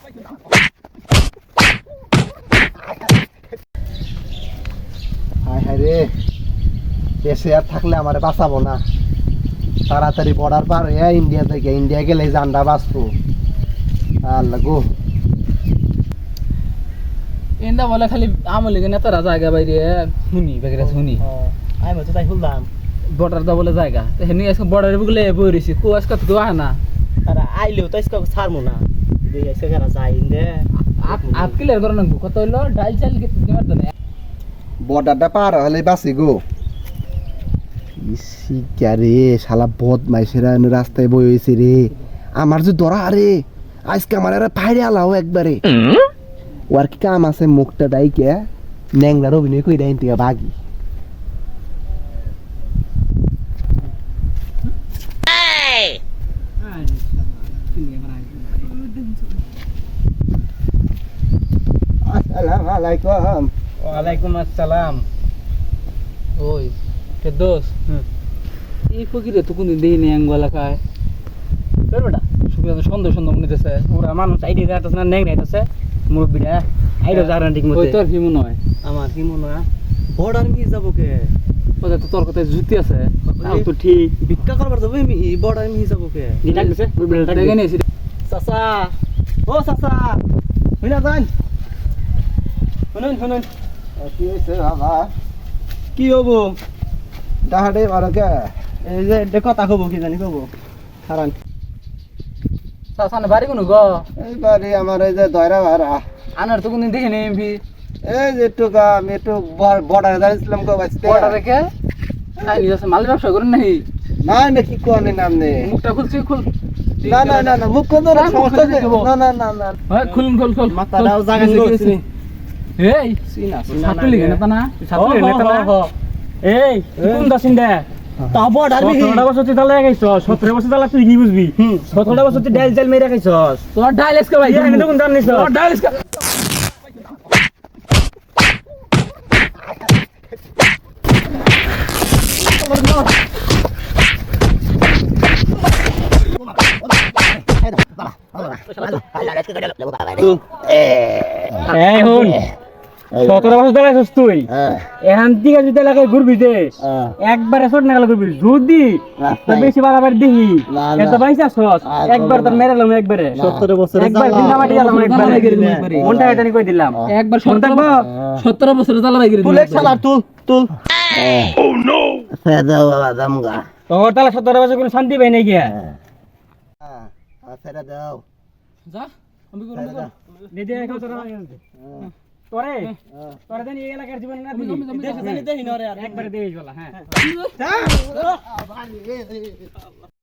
হায় হায় রে, দেশে আর থাকলে আমার বাঁচাবো না। তাড়াতাড়ি বর্ডার পার হয়ে ইন্ডিয়া থেকে, ইন্ডিয়া গেলে জানটা বাঁচবো। আল্লাহ গো, এন্দা বলে খালি আমলি কেন তোরা জায়গা বাইরে শুনি বেগরে শুনি আমি বলছি তাই খুললাম বর্ডার দা বলে জায়গা হেনি আজকে বর্ডারে বুগলে বই রইছি কো আজকে তো আয় না তারা আইলেও তো আজকে ছাড়বো না দুই আজকে যারা যাই দে আট কিলের ধরে না কত হইলো ডাল চাল কি দিমার দনে বর্ডারটা পার হলে বাঁচি গো। শিকারে শালা বদমাইশেরা রাস্তায় বই হয়েছে রে। আমার যে ধরা আরে আজকে আমার আর ফাইরে আলাও একবারে। ওর কি কাম আছে, মুখটা ডাইকে ন্যাংরার অভিনয় করে ডাইন থেকে ভাগি। আসসালামু আলাইকুম। ওয়ালাইকুম আসসালাম। ওই কে দোস এই ফকিরে তো কোনদিন দেই নেই আঙ্গলা খায় বের বেটা সুবিধা তো সুন্দর সুন্দর মনে হইতেছে ওরা মানুষ আইডি যাইতেছে না নেং নাইতেছে মুরব্বিরা আইডো জানা ঠিক মতো ওই তোর কি মনে হয় আমার কি মনে হয় বর্ডার কি যাব কে ওটা তো তোর কথায় জুতি আছে তাও তো ঠিক ভিক্ষা করবার যাব আমি বর্ডার মি যাব কে ডাক দিছে মুরব্বিরা ডাকে নিয়েছি চাচা ও চাচা হইনা যান শুনুন শুনুন কি হয়েছে বাবা? কি হবো ডাহাডে মারকে এই যে দেখো তা হবো কি জানি হবো হারান সাসানে বাড়ি কোন গো এইবারে আমার এই যে দয়রা ভাড়া, আনার তো কোনদিন দেখি নেই এমপি এই যে একটু আমি একটু বর্ডারে দাঁড়িয়েছিলাম গো বাঁচতে। বড় রেখে আই নিজে মাল ব্যবসা করেন নাই না না কি কোনে নাম নে, মুখটা খুলছি খুল না না না না মুখ কোন সমস্যা নেই। না না না না হ্যাঁ খুলুন খুল খুল মাথাটাও জায়গা ছিল এই সাতুলি কেন তা না সাতুলি নেতা না এই কোন দাসিন দে তা বর্ডার মি 17 বছর তুই তালে গাইছস 17 বছর তালে তুই কি বুঝবি 17 বছর তুই ডাল জাল মেরে গাইছস তোর ডাইলেক্স কে ভাই আমি তো কোন জানিস তোর ডাইলেক্স এই হুন 17 বছর তালে গাইছস তুই এখান থেকে যদি এলাকায় ঘুরবি দে একবারে শট না গেল ঘুরবি যদি তো বেশি বাড়াবার দেখি এত পয়সা শট একবার তো মেরে লাম একবারে 17 বছর একবার জিন্দা মাটি গেলাম একবারে মনটা এটা নি কই দিলাম একবার 17 বছর জ্বালা ভাই গিরে তুল এক শালা তুল তুল ও নো ফেদা বাবা দামগা তোর তালে 17 বছর কোনো শান্তি পাই নাই গিয়া ফেরা দাও যা আমি করব দিদি এখন তোরা তোরে তোরা জানি এই এলাকার জীবন না দিবি দেশ জানি দেই না রে একবারে দেই বলা হ্যাঁ